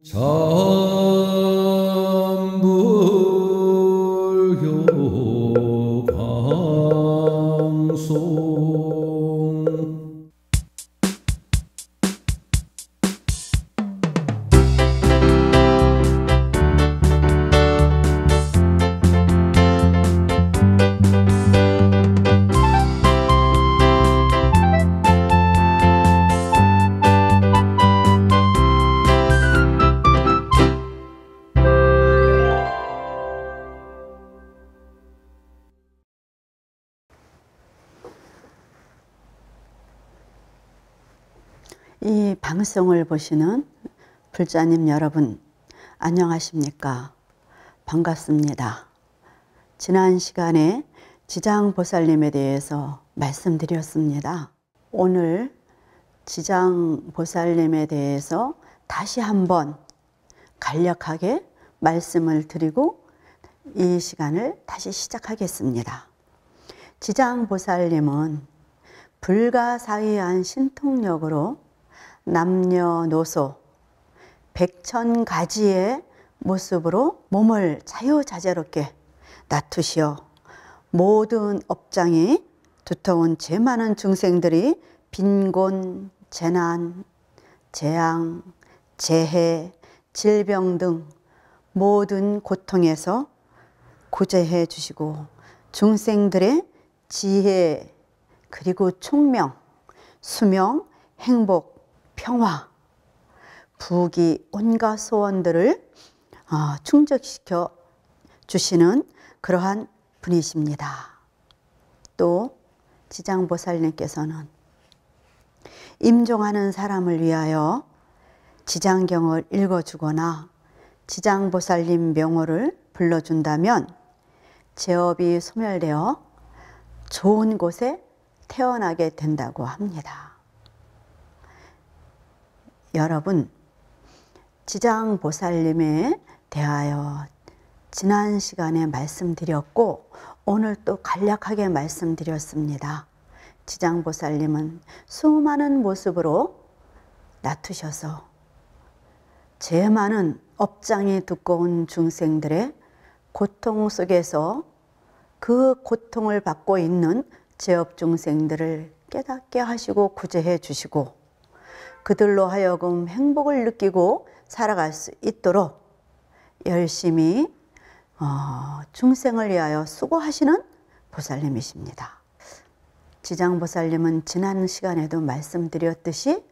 전불교 방송 이 방송을 보시는 불자님 여러분, 안녕하십니까? 반갑습니다. 지난 시간에 지장보살님에 대해서 말씀드렸습니다. 오늘 지장보살님에 대해서 다시 한번 간략하게 말씀을 드리고 이 시간을 다시 시작하겠습니다. 지장보살님은 불가사의한 신통력으로 남녀노소 백천가지의 모습으로 몸을 자유자재롭게 놔두시어 모든 업장이 두터운 죄 많은 중생들이 빈곤, 재난, 재앙, 재해, 질병 등 모든 고통에서 구제해 주시고 중생들의 지혜 그리고 총명, 수명, 행복, 평화, 부귀, 온갖 소원들을 충족시켜 주시는 그러한 분이십니다. 또 지장보살님께서는 임종하는 사람을 위하여 지장경을 읽어주거나 지장보살님 명호를 불러준다면 죄업이 소멸되어 좋은 곳에 태어나게 된다고 합니다. 여러분, 지장보살님에 대하여 지난 시간에 말씀드렸고 오늘 또 간략하게 말씀드렸습니다. 지장보살님은 수많은 모습으로 나투셔서 죄 많은 업장이 두꺼운 중생들의 고통 속에서 그 고통을 받고 있는 죄업 중생들을 깨닫게 하시고 구제해 주시고 그들로 하여금 행복을 느끼고 살아갈 수 있도록 열심히 중생을 위하여 수고하시는 보살님이십니다. 지장보살님은 지난 시간에도 말씀드렸듯이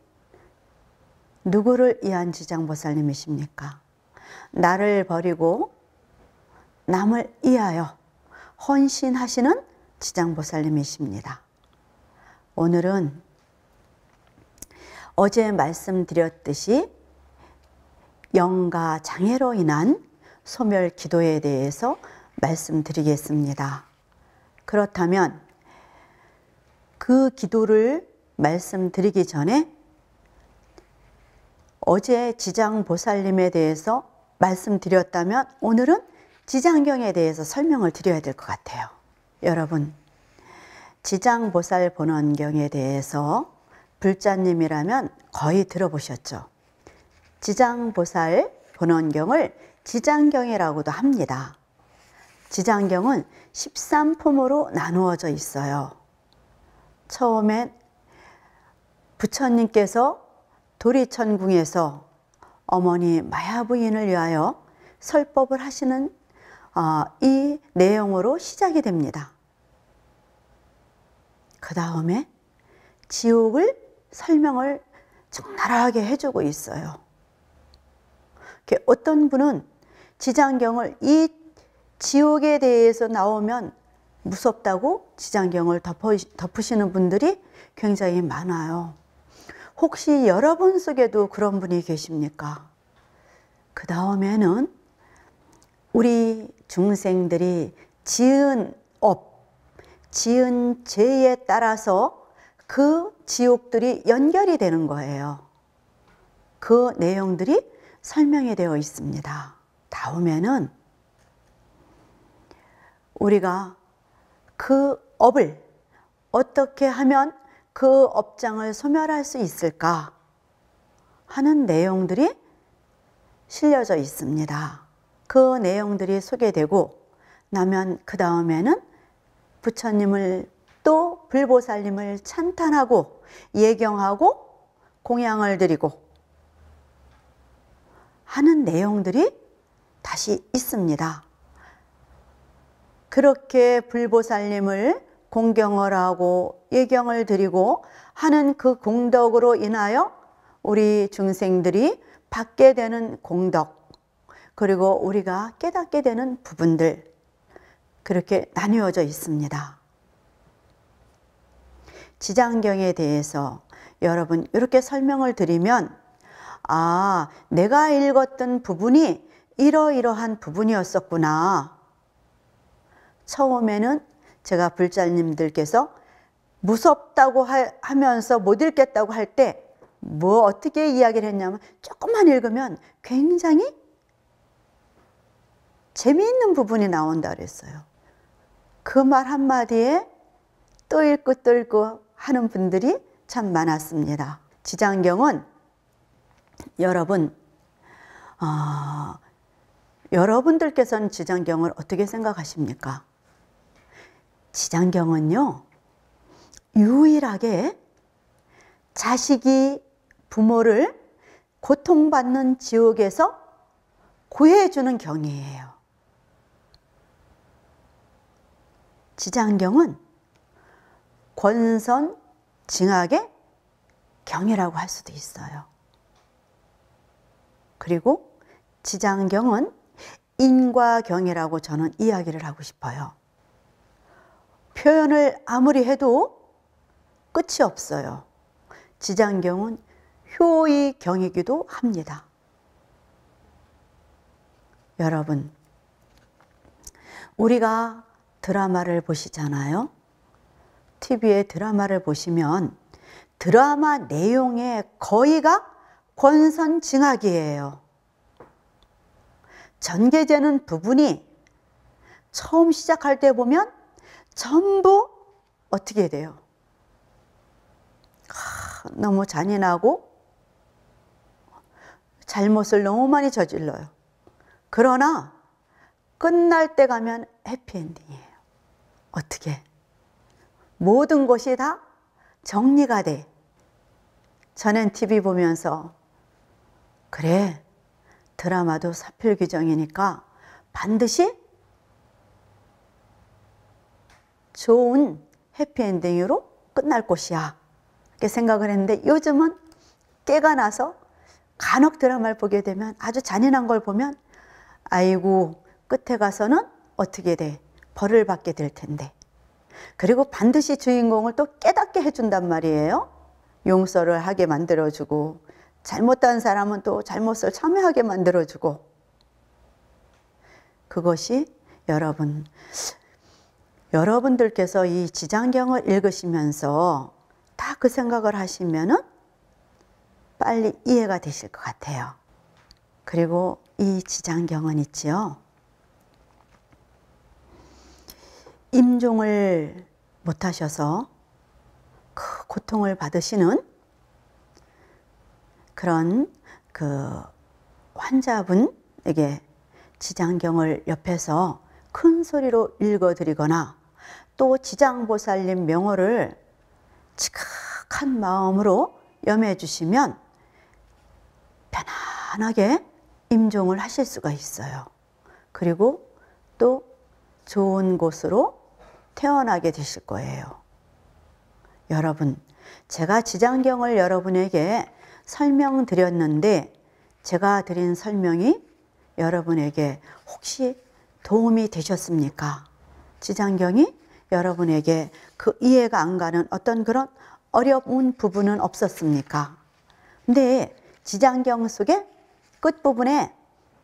누구를 위한 지장보살님이십니까? 나를 버리고 남을 위하여 헌신하시는 지장보살님이십니다. 오늘은 어제 말씀드렸듯이 영가 장애로 인한 소멸 기도에 대해서 말씀드리겠습니다. 그렇다면 그 기도를 말씀드리기 전에 어제 지장보살님에 대해서 말씀드렸다면 오늘은 지장경에 대해서 설명을 드려야 될 것 같아요. 여러분, 지장보살 본원경에 대해서 불자님이라면 거의 들어보셨죠. 지장보살 본원경을 지장경이라고도 합니다. 지장경은 13품으로 나누어져 있어요. 처음엔 부처님께서 도리천궁에서 어머니 마야부인을 위하여 설법을 하시는 이 내용으로 시작이 됩니다. 그 다음에 지옥을 설명을 적나라하게 해주고 있어요. 어떤 분은 지장경을 이 지옥에 대해서 나오면 무섭다고 지장경을 덮으시는 분들이 굉장히 많아요. 혹시 여러분 속에도 그런 분이 계십니까? 그 다음에는 우리 중생들이 지은 업, 지은 죄에 따라서 그 지옥들이 연결이 되는 거예요. 그 내용들이 설명이 되어 있습니다. 다음에는 우리가 그 업을 어떻게 하면 그 업장을 소멸할 수 있을까 하는 내용들이 실려져 있습니다. 그 내용들이 소개되고 나면 그 다음에는 부처님을 또 불보살님을 찬탄하고 예경하고 공양을 드리고 하는 내용들이 다시 있습니다. 그렇게 불보살님을 공경을 하고 예경을 드리고 하는 그 공덕으로 인하여 우리 중생들이 받게 되는 공덕, 그리고 우리가 깨닫게 되는 부분들, 그렇게 나뉘어져 있습니다. 지장경에 대해서 여러분 이렇게 설명을 드리면, 아, 내가 읽었던 부분이 이러이러한 부분이었었구나. 처음에는 제가 불자님들께서 무섭다고 하면서 못 읽겠다고 할 때 뭐 어떻게 이야기를 했냐면, 조금만 읽으면 굉장히 재미있는 부분이 나온다 그랬어요. 그 말 한마디에 또 읽고 또 읽고 하는 분들이 참 많았습니다. 지장경은 여러분, 여러분들께서는 지장경을 어떻게 생각하십니까? 지장경은요, 유일하게 자식이 부모를 고통받는 지옥에서 구해주는 경이에요. 지장경은 권선징악의 경이라고 할 수도 있어요. 그리고 지장경은 인과경이라고 저는 이야기를 하고 싶어요. 표현을 아무리 해도 끝이 없어요. 지장경은 효의경이기도 합니다. 여러분, 우리가 드라마를 보시잖아요. TV에 드라마를 보시면 드라마 내용의 거의가 권선징악이에요. 전개되는 부분이 처음 시작할 때 보면 전부 어떻게 돼요? 너무 잔인하고 잘못을 너무 많이 저질러요. 그러나 끝날 때 가면 해피엔딩이에요. 어떻게? 모든 것이 다 정리가 돼. 저는 TV 보면서 그래, 드라마도 사필규정이니까 반드시 좋은 해피엔딩으로 끝날 것이야, 이렇게 생각을 했는데, 요즘은 깨가 나서 간혹 드라마를 보게 되면 아주 잔인한 걸 보면 아이고, 끝에 가서는 어떻게 돼? 벌을 받게 될 텐데. 그리고 반드시 주인공을 또 깨닫게 해준단 말이에요. 용서를 하게 만들어주고, 잘못한 사람은 또 잘못을 참여하게 만들어주고. 그것이 여러분들께서 이 지장경을 읽으시면서 다 그 생각을 하시면은 빨리 이해가 되실 것 같아요. 그리고 이 지장경은 있지요, 임종을 못하셔서 그 고통을 받으시는 그런 그 환자분에게 지장경을 옆에서 큰 소리로 읽어드리거나, 또 지장보살님 명호를 지극한 마음으로 염해 주시면 편안하게 임종을 하실 수가 있어요. 그리고 또 좋은 곳으로 태어나게 되실 거예요. 여러분, 제가 지장경을 여러분에게 설명드렸는데, 제가 드린 설명이 여러분에게 혹시 도움이 되셨습니까? 지장경이 여러분에게 그 이해가 안 가는 어떤 그런 어려운 부분은 없었습니까? 근데 지장경 속에 끝부분에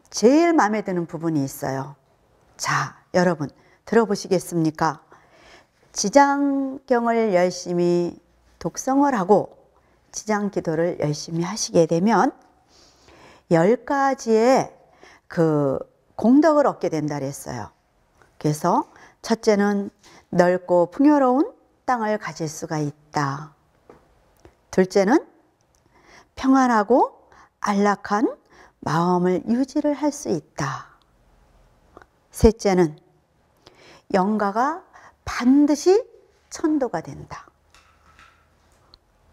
제일 마음에 드는 부분이 있어요. 자, 여러분 들어보시겠습니까? 지장경을 열심히 독성을 하고 지장기도를 열심히 하시게 되면 10가지의 그 공덕을 얻게 된다 그랬어요. 그래서 첫째는 넓고 풍요로운 땅을 가질 수가 있다. 둘째는 평안하고 안락한 마음을 유지를 할 수 있다. 셋째는 영가가 반드시 천도가 된다.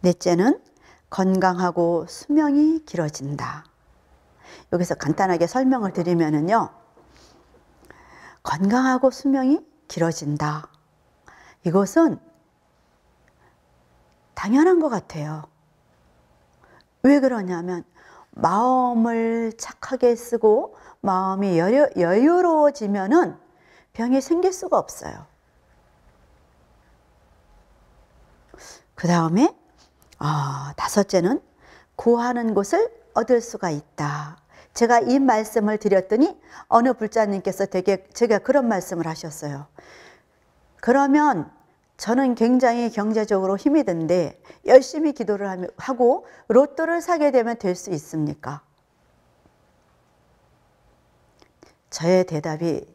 넷째는 건강하고 수명이 길어진다. 여기서 간단하게 설명을 드리면은요, 건강하고 수명이 길어진다. 이것은 당연한 것 같아요. 왜 그러냐면 마음을 착하게 쓰고 마음이 여유로워지면은 병이 생길 수가 없어요. 그 다음에 다섯째는 구하는 곳을 얻을 수가 있다. 제가 이 말씀을 드렸더니 어느 불자님께서 제가 그런 말씀을 하셨어요. 그러면 저는 굉장히 경제적으로 힘이 든데 열심히 기도를 하고 로또를 사게 되면 될 수 있습니까? 저의 대답이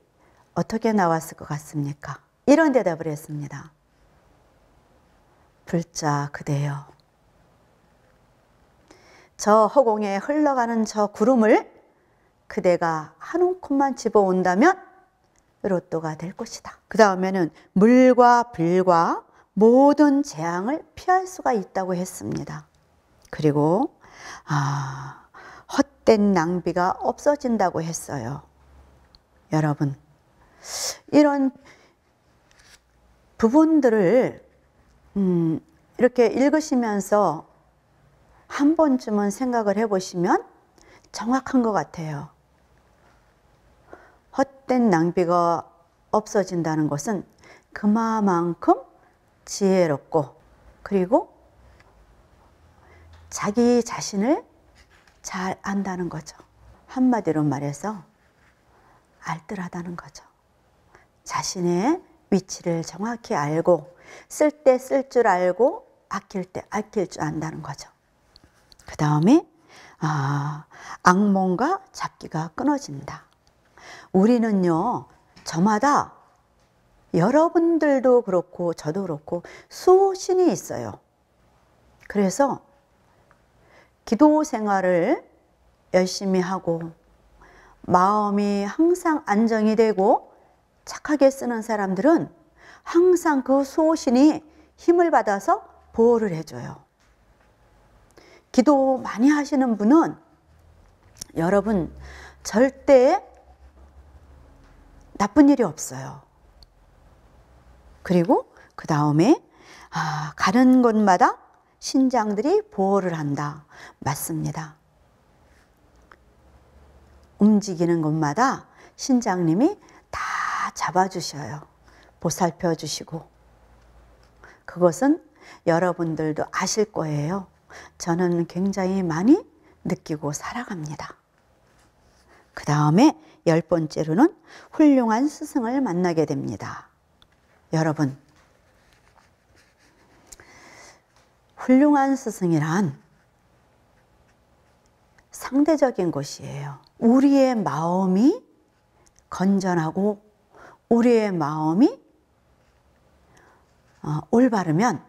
어떻게 나왔을 것 같습니까? 이런 대답을 했습니다. 불자 그대여, 저 허공에 흘러가는 저 구름을 그대가 한 움큼만 집어온다면 로또가 될 것이다. 그 다음에는 물과 불과 모든 재앙을 피할 수가 있다고 했습니다. 그리고 헛된 낭비가 없어진다고 했어요. 여러분, 이런 부분들을 이렇게 읽으시면서 한 번쯤은 생각을 해보시면 정확한 것 같아요. 헛된 낭비가 없어진다는 것은 그만큼 지혜롭고 그리고 자기 자신을 잘 안다는 거죠. 한마디로 말해서 알뜰하다는 거죠. 자신의 위치를 정확히 알고 쓸 때 쓸 줄 알고 아낄 때 아낄 줄 안다는 거죠. 그 다음에 악몽과 잡기가 끊어진다. 우리는요, 저마다 여러분들도 그렇고 저도 그렇고 수신이 있어요. 그래서 기도 생활을 열심히 하고 마음이 항상 안정이 되고 착하게 쓰는 사람들은 항상 그 수호신이 힘을 받아서 보호를 해줘요. 기도 많이 하시는 분은 여러분 절대 나쁜 일이 없어요. 그리고 그 다음에 가는 곳마다 신장들이 보호를 한다. 맞습니다. 움직이는 곳마다 신장님이 다 잡아주셔요. 보살펴 주시고. 그것은 여러분들도 아실 거예요. 저는 굉장히 많이 느끼고 살아갑니다. 그 다음에 10번째로는 훌륭한 스승을 만나게 됩니다. 여러분, 훌륭한 스승이란 상대적인 것이에요. 우리의 마음이 건전하고 우리의 마음이 올바르면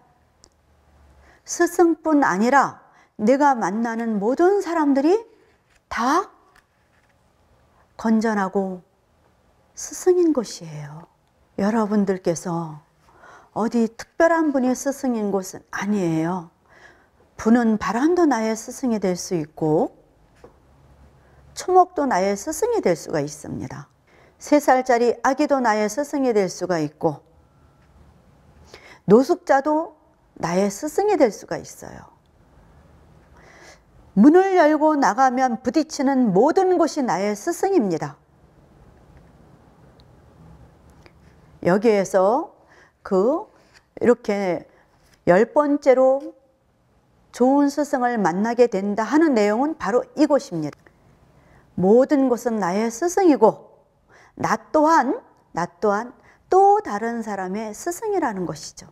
스승뿐 아니라 내가 만나는 모든 사람들이 다 건전하고 스승인 것이에요. 여러분들께서 어디 특별한 분이 스승인 곳은 아니에요. 부는 바람도 나의 스승이 될 수 있고 초목도 나의 스승이 될 수가 있습니다. 3살짜리 아기도 나의 스승이 될 수가 있고 노숙자도 나의 스승이 될 수가 있어요. 문을 열고 나가면 부딪히는 모든 곳이 나의 스승입니다. 여기에서 이렇게 10번째로 좋은 스승을 만나게 된다 하는 내용은 바로 이곳입니다. 모든 곳은 나의 스승이고 나 또한 또 다른 사람의 스승이라는 것이죠.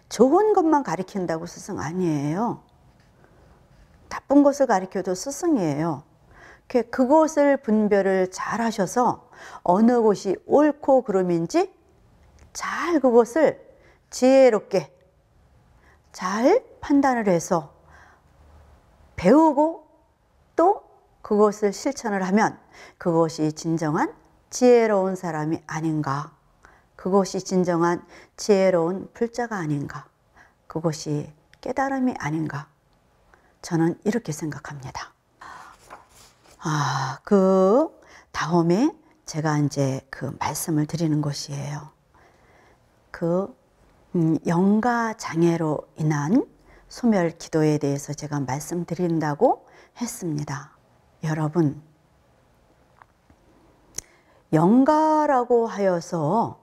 좋은 것만 가르친다고 스승 아니에요. 나쁜 것을 가르쳐도 스승이에요. 그것을 분별을 잘 하셔서 어느 곳이 옳고 그름인지 잘 그것을 지혜롭게 잘 판단을 해서 배우고 또 그것을 실천을 하면 그것이 진정한 지혜로운 사람이 아닌가. 그것이 진정한 지혜로운 불자가 아닌가. 그것이 깨달음이 아닌가. 저는 이렇게 생각합니다. 그 다음에 제가 이제 그 말씀을 드리는 것이에요. 그 영가 장애로 인한 소멸 기도에 대해서 제가 말씀드린다고 했습니다. 여러분, 영가라고 하여서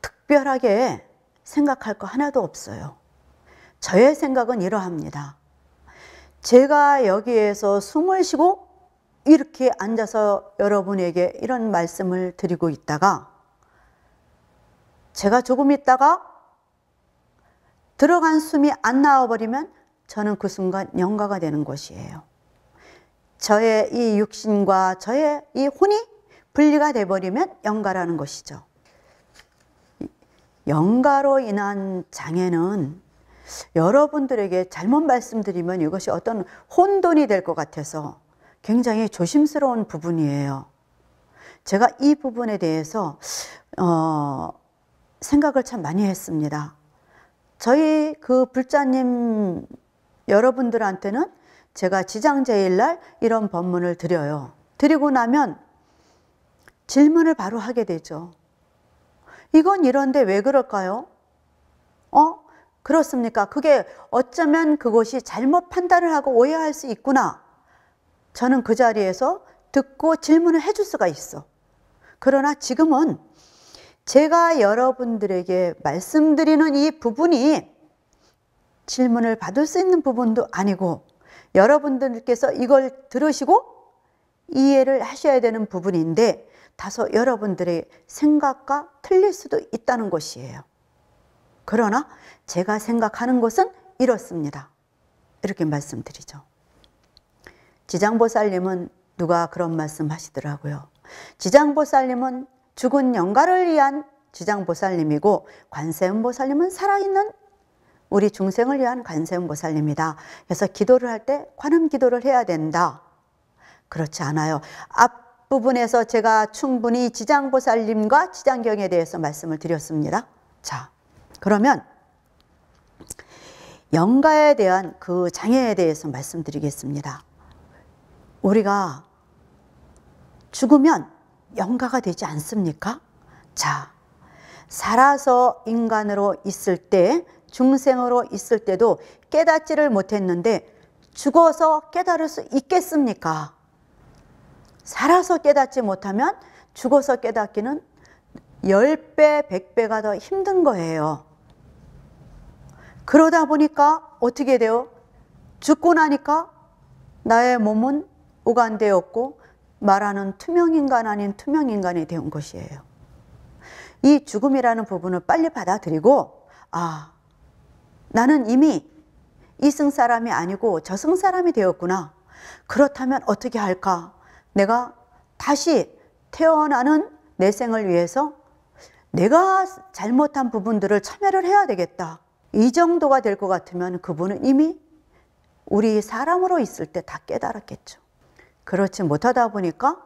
특별하게 생각할 거 하나도 없어요. 저의 생각은 이러합니다. 제가 여기에서 숨을 쉬고 이렇게 앉아서 여러분에게 이런 말씀을 드리고 있다가 제가 조금 있다가 들어간 숨이 안 나와버리면 저는 그 순간 영가가 되는 것이에요. 저의 이 육신과 저의 이 혼이 분리가 돼버리면 영가라는 것이죠. 영가로 인한 장애는 여러분들에게 잘못 말씀드리면 이것이 어떤 혼돈이 될 것 같아서 굉장히 조심스러운 부분이에요. 제가 이 부분에 대해서 생각을 참 많이 했습니다. 저희 그 불자님 여러분들한테는 제가 지장제일날 이런 법문을 드려요. 드리고 나면 질문을 바로 하게 되죠. 이건 이런데 왜 그럴까요? 그렇습니까? 그게 어쩌면 그것이 잘못 판단을 하고 오해할 수 있구나. 저는 그 자리에서 듣고 질문을 해줄 수가 있어. 그러나 지금은 제가 여러분들에게 말씀드리는 이 부분이 질문을 받을 수 있는 부분도 아니고 여러분들께서 이걸 들으시고 이해를 하셔야 되는 부분인데 다소 여러분들의 생각과 틀릴 수도 있다는 것이에요. 그러나 제가 생각하는 것은 이렇습니다. 이렇게 말씀드리죠. 지장보살님은 누가 그런 말씀 하시더라고요. 지장보살님은 죽은 영가를 위한 지장보살님이고 관세음보살님은 살아있는 우리 중생을 위한 관세음보살님이다. 그래서 기도를 할 때 관음기도를 해야 된다. 그렇지 않아요. 앞부분에서 제가 충분히 지장보살님과 지장경에 대해서 말씀을 드렸습니다. 자, 그러면 영가에 대한 그 장애에 대해서 말씀드리겠습니다. 우리가 죽으면 영가가 되지 않습니까? 자, 살아서 인간으로 있을 때, 중생으로 있을 때도 깨닫지를 못했는데 죽어서 깨달을 수 있겠습니까? 살아서 깨닫지 못하면 죽어서 깨닫기는 10배, 100배가 더 힘든 거예요. 그러다 보니까 어떻게 돼요? 죽고 나니까 나의 몸은 오간되었고 말하는 투명인간 아닌 투명인간이 되는 것이에요. 이 죽음이라는 부분을 빨리 받아들이고 나는 이미 이승 사람이 아니고 저승 사람이 되었구나. 그렇다면 어떻게 할까? 내가 다시 태어나는 내 생을 위해서 내가 잘못한 부분들을 참여를 해야 되겠다. 이 정도가 될 것 같으면 그분은 이미 우리 사람으로 있을 때 다 깨달았겠죠. 그렇지 못하다 보니까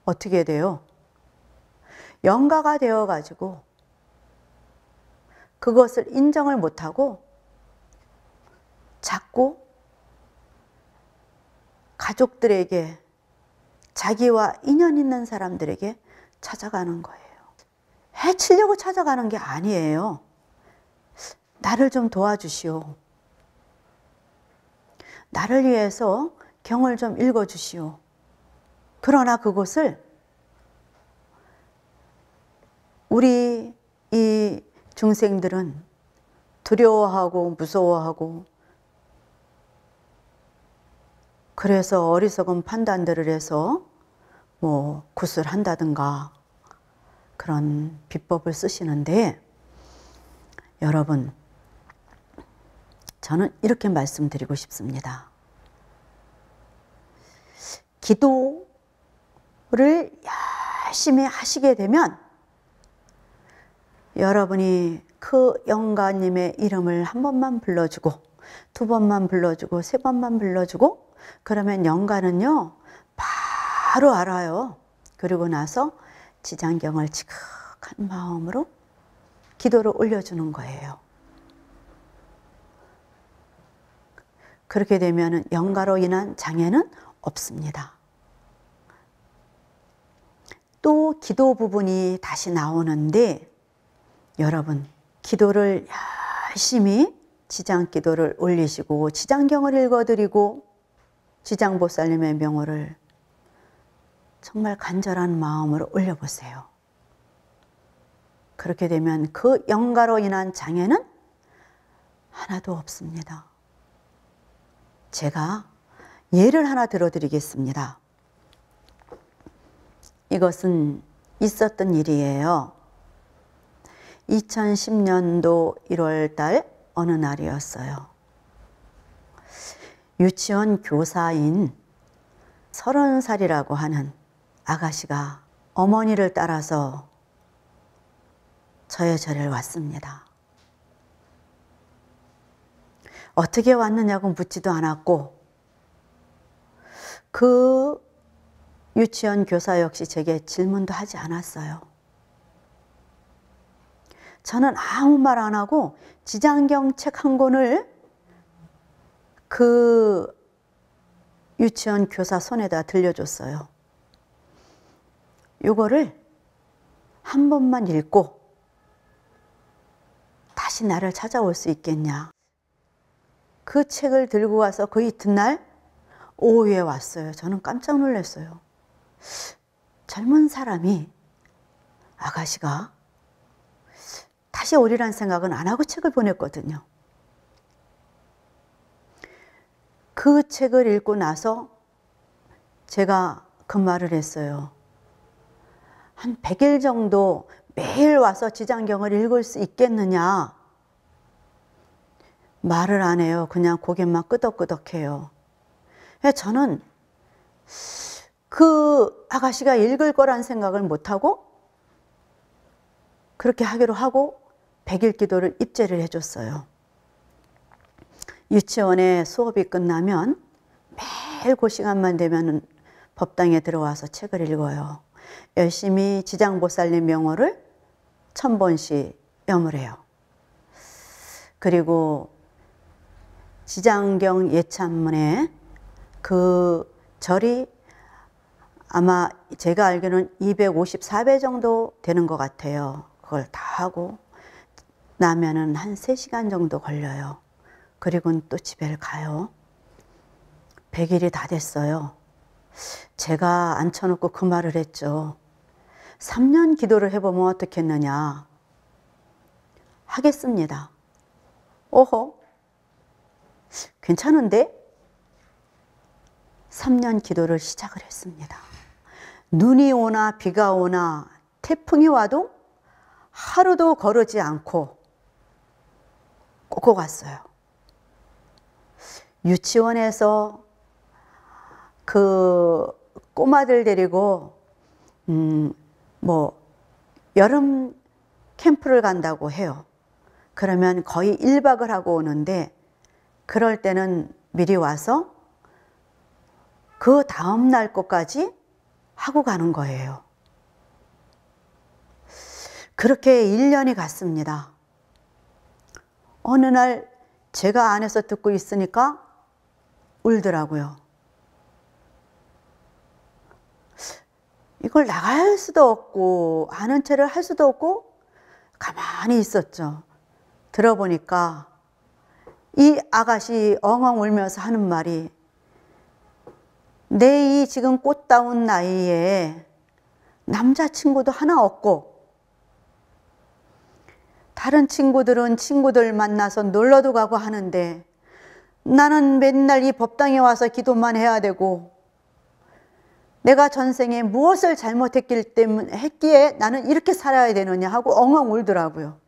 어떻게 돼요? 영가가 되어가지고 그것을 인정을 못하고 자꾸 가족들에게 자기와 인연 있는 사람들에게 찾아가는 거예요. 해치려고 찾아가는 게 아니에요. 나를 좀 도와주시오. 나를 위해서 경을 좀 읽어주시오. 그러나 그것을 우리 이 중생들은 두려워하고 무서워하고 그래서 어리석은 판단들을 해서 뭐 구술한다든가 그런 비법을 쓰시는데 여러분 저는 이렇게 말씀드리고 싶습니다. 기도를 열심히 하시게 되면 여러분이 그 영가님의 이름을 한 번만 불러주고 두 번만 불러주고 세 번만 불러주고 그러면 영가는요 바로 알아요. 그리고 나서 지장경을 지극한 마음으로 기도를 올려주는 거예요. 그렇게 되면 영가로 인한 장애는 없습니다. 또 기도 부분이 다시 나오는데, 여러분 기도를 열심히 지장기도를 올리시고 지장경을 읽어드리고 지장보살님의 명호를 정말 간절한 마음으로 올려보세요. 그렇게 되면 그 영가로 인한 장애는 하나도 없습니다. 제가 예를 하나 들어드리겠습니다. 이것은 있었던 일이에요. 2010년도 1월 달 어느 날이었어요. 유치원 교사인 30살이라고 하는 아가씨가 어머니를 따라서 저의 절에 왔습니다. 어떻게 왔느냐고 묻지도 않았고, 그 유치원 교사 역시 제게 질문도 하지 않았어요. 저는 아무 말 안 하고 지장경 책 한 권을 그 유치원 교사 손에다 들려줬어요. 이거를 한 번만 읽고 다시 나를 찾아올 수 있겠냐. 그 책을 들고 와서 그 이튿날 오후에 왔어요. 저는 깜짝 놀랐어요. 젊은 사람이, 아가씨가 다시 오리란 생각은 안 하고 책을 보냈거든요. 그 책을 읽고 나서 제가 그 말을 했어요. 한 100일 정도 매일 와서 지장경을 읽을 수 있겠느냐. 말을 안 해요. 그냥 고개만 끄덕끄덕해요. 저는 그 아가씨가 읽을 거란 생각을 못하고 그렇게 하기로 하고 100일 기도를 입제를 해줬어요. 유치원에 수업이 끝나면 매일 그 시간만 되면 법당에 들어와서 책을 읽어요. 열심히 지장보살님 명호를 1000번씩 염을 그리고 지장경 예찬문에 그 절이 아마 제가 알기로는 254배 정도 되는 것 같아요. 그걸 다 하고 나면은 한 3시간 정도 걸려요. 그리고는 또 집에 가요. 100일이 다 됐어요. 제가 앉혀놓고 그 말을 했죠. 3년 기도를 해보면 어떻겠느냐. 하겠습니다. 오호, 괜찮은데? 3년 기도를 시작을 했습니다. 눈이 오나 비가 오나 태풍이 와도 하루도 거르지 않고 꼭 갔어요. 유치원에서 그 꼬마들 데리고 여름 캠프를 간다고 해요. 그러면 거의 1박을 하고 오는데, 그럴 때는 미리 와서 그 다음 날 것까지 하고 가는 거예요. 그렇게 1년이 갔습니다. 어느 날 제가 안에서 듣고 있으니까 울더라고요. 이걸 나갈 수도 없고 아는 체를 할 수도 없고 가만히 있었죠. 들어보니까 이 아가씨 엉엉 울면서 하는 말이, 내 이 지금 꽃다운 나이에 남자친구도 하나 없고 다른 친구들은 친구들 만나서 놀러도 가고 하는데 나는 맨날 이 법당에 와서 기도만 해야 되고, 내가 전생에 무엇을 했기에 나는 이렇게 살아야 되느냐 하고 엉엉 울더라고요.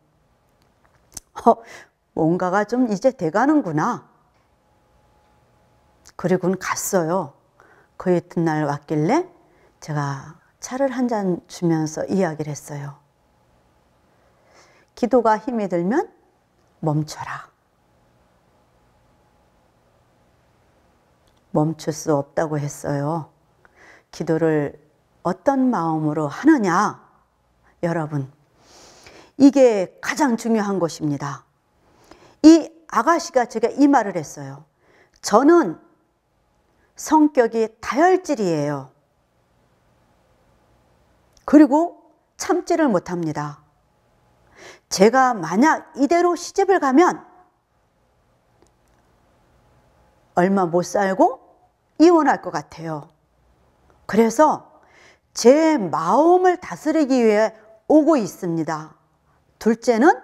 뭔가가 좀 이제 돼가는구나. 그리고는 갔어요. 그 이튿날 왔길래 제가 차를 한 잔 주면서 이야기를 했어요. 기도가 힘이 들면 멈춰라. 멈출 수 없다고 했어요. 기도를 어떤 마음으로 하느냐? 여러분, 이게 가장 중요한 것입니다. 이 아가씨가 제가 이 말을 했어요. 저는 성격이 다혈질이에요. 그리고 참지를 못합니다. 제가 만약 이대로 시집을 가면 얼마 못 살고 이혼할 것 같아요. 그래서 제 마음을 다스리기 위해 오고 있습니다. 둘째는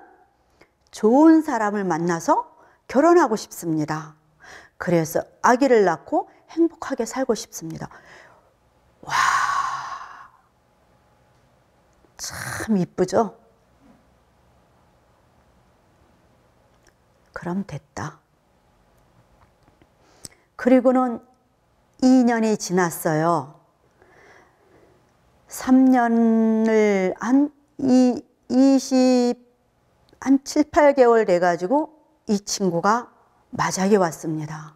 좋은 사람을 만나서 결혼하고 싶습니다. 그래서 아기를 낳고 행복하게 살고 싶습니다. 와, 참 이쁘죠? 그럼 됐다. 그리고는 2년이 지났어요. 3년을 한 7, 8개월 돼가지고 이 친구가 마장이 왔습니다.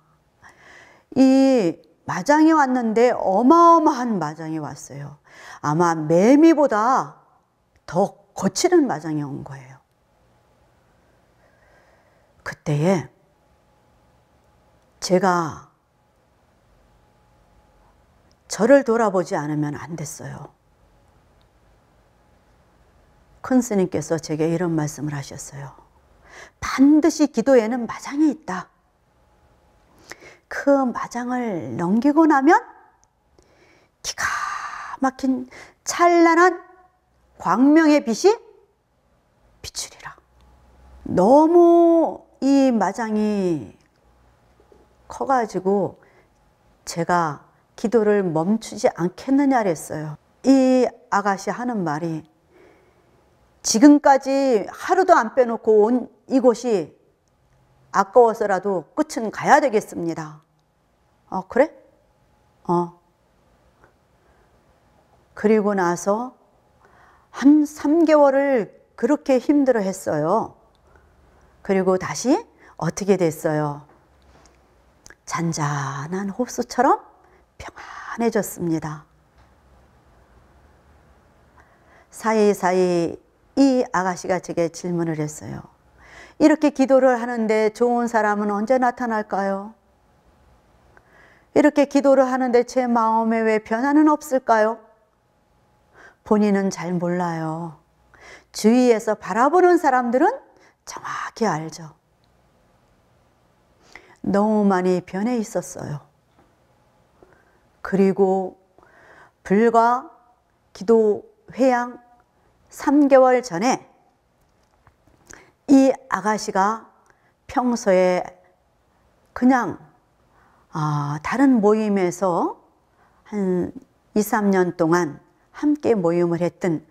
이 마장이 왔는데 어마어마한 마장이 왔어요. 아마 매미보다 더 거칠은 마장이 온 거예요. 그때에 제가 저를 돌아보지 않으면 안 됐어요. 큰 스님께서 제게 이런 말씀을 하셨어요. 반드시 기도에는 마장이 있다. 그 마장을 넘기고 나면 기가 막힌 찬란한 광명의 빛이 비추리라. 너무 이 마장이 커가지고 제가 기도를 멈추지 않겠느냐 그랬어요. 이 아가씨 하는 말이 지금까지 하루도 안 빼놓고 온 이곳이 아까워서라도 끝은 가야 되겠습니다. 그래? 그리고 나서 한 3개월을 그렇게 힘들어 했어요. 그리고 다시 어떻게 됐어요? 잔잔한 홉수처럼 평안해졌습니다. 사이사이 이 아가씨가 제게 질문을 했어요. 이렇게 기도를 하는데 좋은 사람은 언제 나타날까요? 이렇게 기도를 하는데 제 마음에 왜 변화는 없을까요? 본인은 잘 몰라요. 주위에서 바라보는 사람들은 정확히 알죠. 너무 많이 변해 있었어요. 그리고 불과 기도 회양 3개월 전에 이 아가씨가 평소에 그냥 다른 모임에서 한 2, 3년 동안 함께 모임을 했던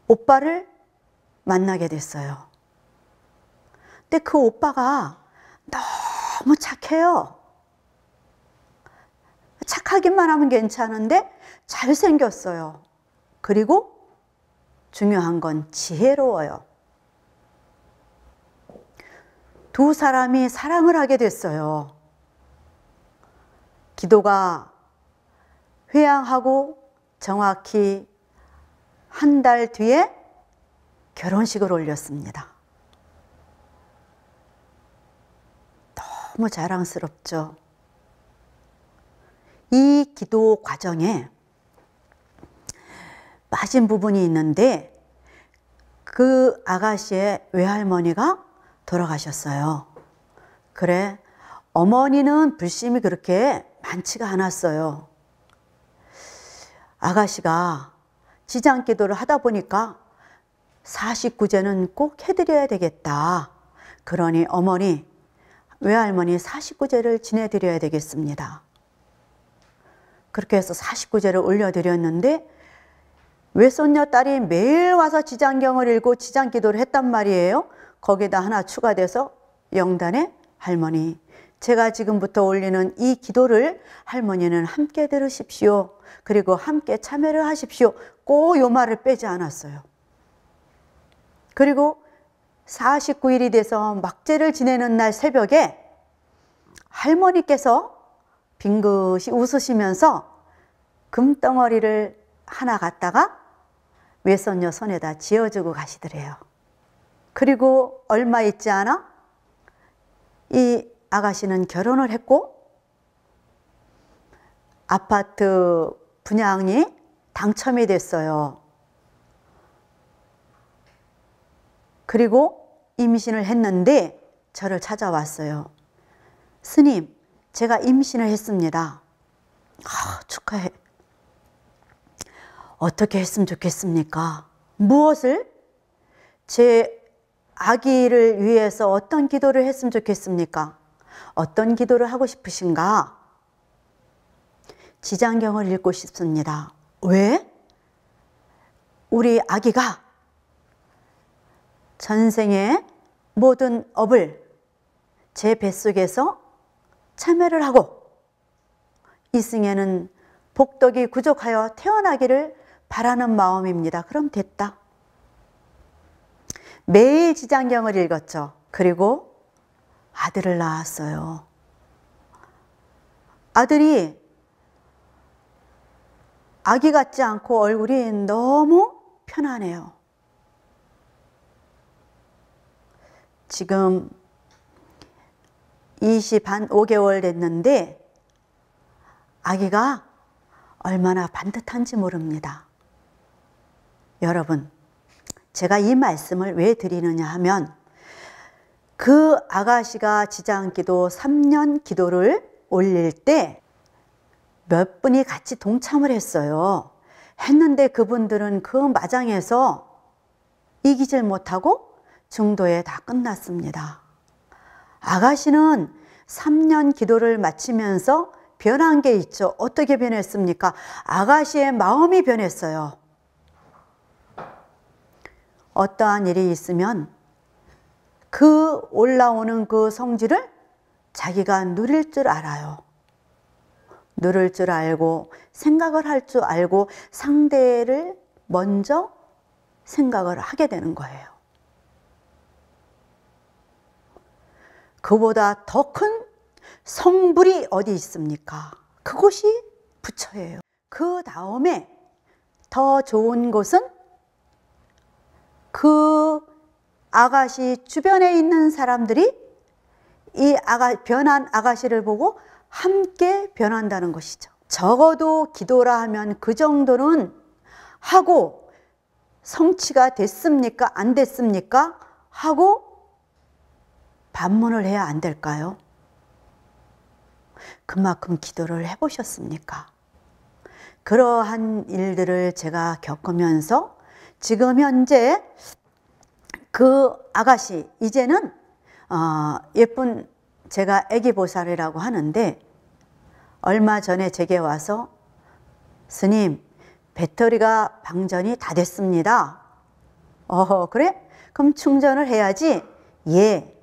오빠를 만나게 됐어요. 근데 그 오빠가 너무 착해요. 착하기만 하면 괜찮은데 잘생겼어요. 그리고 중요한 건 지혜로워요. 두 사람이 사랑을 하게 됐어요. 기도가 회양하고 정확히 한 달 뒤에 결혼식을 올렸습니다. 너무 자랑스럽죠. 이 기도 과정에 빠진 부분이 있는데 그 아가씨의 외할머니가 돌아가셨어요. 그래, 어머니는 불심이 그렇게 많지가 않았어요. 아가씨가 지장기도를 하다 보니까 49제는 꼭 해드려야 되겠다. 그러니 어머니, 외할머니 49제를 지내드려야 되겠습니다. 그렇게 해서 49제를 올려드렸는데 외손녀 딸이 매일 와서 지장경을 읽고 지장기도를 했단 말이에요. 거기다 하나 추가돼서 영단에 할머니, 제가 지금부터 올리는 이 기도를 할머니는 함께 들으십시오. 그리고 함께 참여를 하십시오. 꼭 요 말을 빼지 않았어요. 그리고 49일이 돼서 막제를 지내는 날 새벽에 할머니께서 빙긋이 웃으시면서 금덩어리를 하나 갖다가 외손녀 손에다 쥐어주고 가시더래요. 그리고 얼마 있지 않아 이 아가씨는 결혼을 했고 아파트 분양이 당첨이 됐어요. 그리고 임신을 했는데 저를 찾아왔어요. 스님, 제가 임신을 했습니다. 축하해. 어떻게 했으면 좋겠습니까? 무엇을? 제 아기를 위해서 어떤 기도를 했으면 좋겠습니까? 어떤 기도를 하고 싶으신가? 지장경을 읽고 싶습니다. 왜? 우리 아기가 전생의 모든 업을 제 뱃속에서 참여를 하고 이 생에는 복덕이 구족하여 태어나기를 바라는 마음입니다. 그럼 됐다. 매일 지장경을 읽었죠. 그리고 아들을 낳았어요. 아들이 아기 같지 않고 얼굴이 너무 편안해요. 지금 25개월 됐는데 아기가 얼마나 반듯한지 모릅니다. 여러분, 제가 이 말씀을 왜 드리느냐 하면 그 아가씨가 지장기도 3년 기도를 올릴 때 몇 분이 같이 동참을 했어요. 했는데 그분들은 그 마장에서 이기질 못하고 중도에 다 끝났습니다. 아가씨는 3년 기도를 마치면서 변한 게 있죠. 어떻게 변했습니까? 아가씨의 마음이 변했어요. 어떠한 일이 있으면 그 올라오는 그 성질을 자기가 누릴 줄 알아요. 누릴 줄 알고 생각을 할 줄 알고 상대를 먼저 생각을 하게 되는 거예요. 그보다 더 큰 성불이 어디 있습니까? 그곳이 부처예요. 그 다음에 더 좋은 곳은 그 아가씨 주변에 있는 사람들이 이 변한 아가씨를 보고 함께 변한다는 것이죠. 적어도 기도라 하면 그 정도는 하고 성취가 됐습니까? 안 됐습니까? 하고 반문을 해야 안 될까요? 그만큼 기도를 해보셨습니까? 그러한 일들을 제가 겪으면서 지금 현재 그 아가씨 이제는 예쁜 제가 애기보살이라고 하는데 얼마 전에 제게 와서 스님 배터리가 방전이 다 됐습니다. 그래? 그럼 충전을 해야지. 예.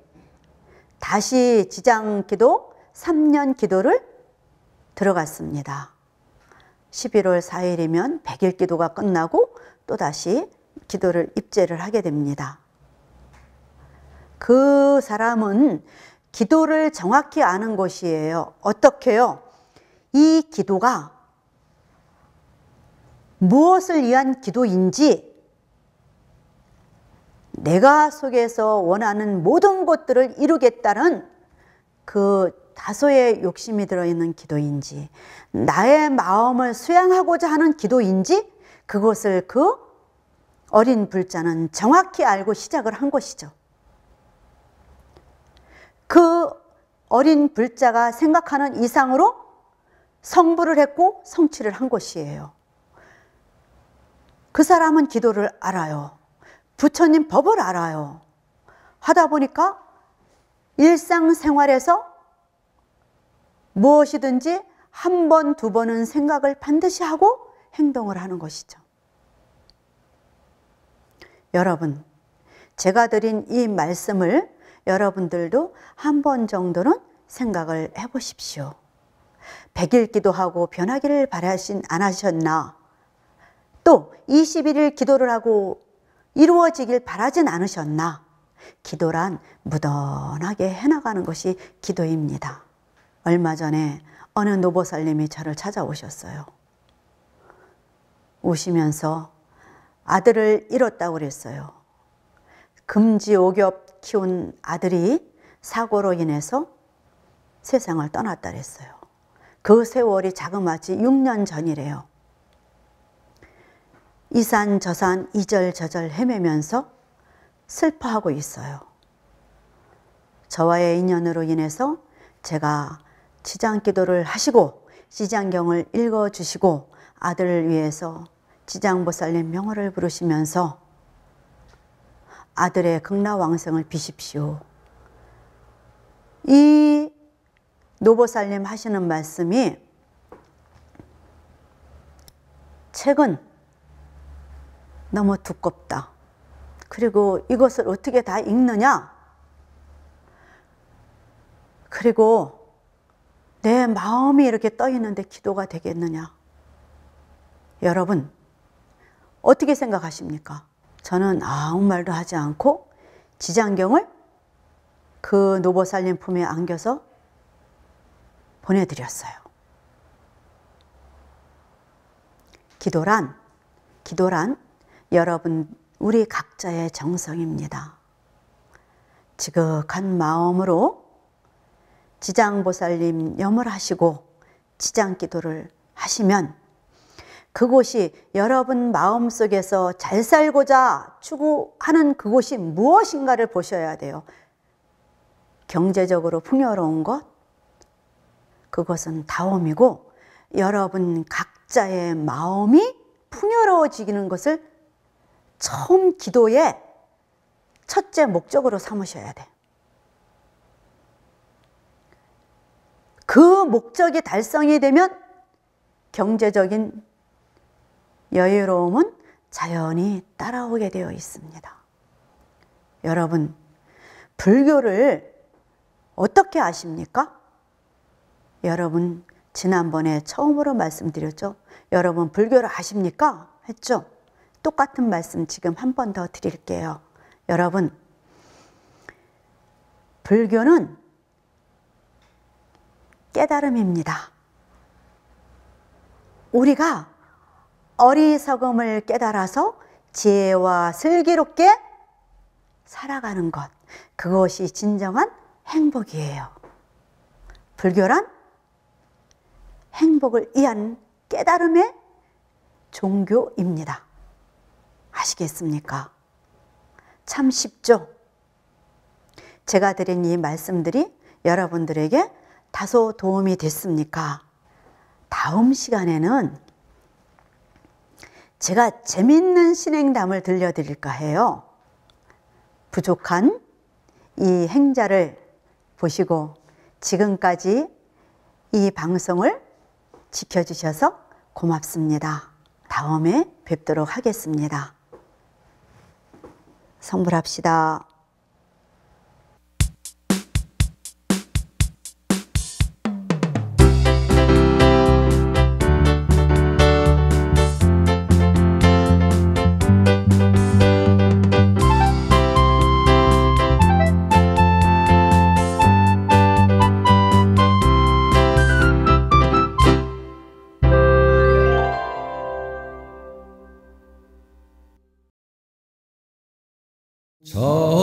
다시 지장기도 3년 기도를 들어갔습니다. 11월 4일이면 100일 기도가 끝나고 또다시 기도를 입제를 하게 됩니다. 그 사람은 기도를 정확히 아는 것이에요. 어떻게요? 이 기도가 무엇을 위한 기도인지 내가 속에서 원하는 모든 것들을 이루겠다는 그 다소의 욕심이 들어있는 기도인지 나의 마음을 수양하고자 하는 기도인지 그것을 그 어린 불자는 정확히 알고 시작을 한 것이죠. 그 어린 불자가 생각하는 이상으로 성불을 했고 성취를 한 것이에요. 그 사람은 기도를 알아요. 부처님 법을 알아요. 하다 보니까 일상생활에서 무엇이든지 한 번, 두 번은 생각을 반드시 하고 행동을 하는 것이죠. 여러분, 제가 드린 이 말씀을 여러분들도 한 번 정도는 생각을 해보십시오. 100일 기도하고 변하기를 바라신 안 하셨나? 또 21일 기도를 하고 이루어지길 바라진 않으셨나? 기도란 무던하게 해나가는 것이 기도입니다. 얼마 전에 어느 노보살님이 저를 찾아오셨어요. 오시면서 아들을 잃었다고 그랬어요. 금지옥엽 키운 아들이 사고로 인해서 세상을 떠났다 그랬어요. 그 세월이 자그마치 6년 전이래요. 이산 저산 이절저절 헤매면서 슬퍼하고 있어요. 저와의 인연으로 인해서 제가 지장기도를 하시고 지장경을 읽어주시고 아들을 위해서 지장보살님 명호를 부르시면서 아들의 극락왕생을 비십시오. 이 노보살님 하시는 말씀이 책은 너무 두껍다. 그리고 이것을 어떻게 다 읽느냐? 그리고 내 마음이 이렇게 떠 있는데 기도가 되겠느냐? 여러분, 어떻게 생각하십니까? 저는 아무 말도 하지 않고 지장경을 그 노보살님 품에 안겨서 보내드렸어요. 기도란 여러분 우리 각자의 정성입니다. 지극한 마음으로 지장보살님 염을 하시고 지장기도를 하시면 그곳이 여러분 마음속에서 잘 살고자 추구하는 그곳이 무엇인가를 보셔야 돼요. 경제적으로 풍요로운 것, 그것은 다옴이고 여러분 각자의 마음이 풍요로워지는 것을 처음 기도의 첫째 목적으로 삼으셔야 돼. 그 목적이 달성이 되면 경제적인 여유로움은 자연히 따라오게 되어 있습니다. 여러분, 불교를 어떻게 아십니까? 여러분, 지난번에 처음으로 말씀드렸죠? 여러분, 불교를 아십니까? 했죠? 똑같은 말씀 지금 한 번 더 드릴게요. 여러분, 불교는 깨달음입니다. 우리가 어리석음을 깨달아서 지혜와 슬기롭게 살아가는 것, 그것이 진정한 행복이에요. 불교란 행복을 위한 깨달음의 종교입니다. 아시겠습니까? 참 쉽죠? 제가 드린 이 말씀들이 여러분들에게 다소 도움이 됐습니까? 다음 시간에는 제가 재밌는 신행담을 들려드릴까 해요. 부족한 이 행자를 보시고 지금까지 이 방송을 지켜주셔서 고맙습니다. 다음에 뵙도록 하겠습니다. 성불합시다. 저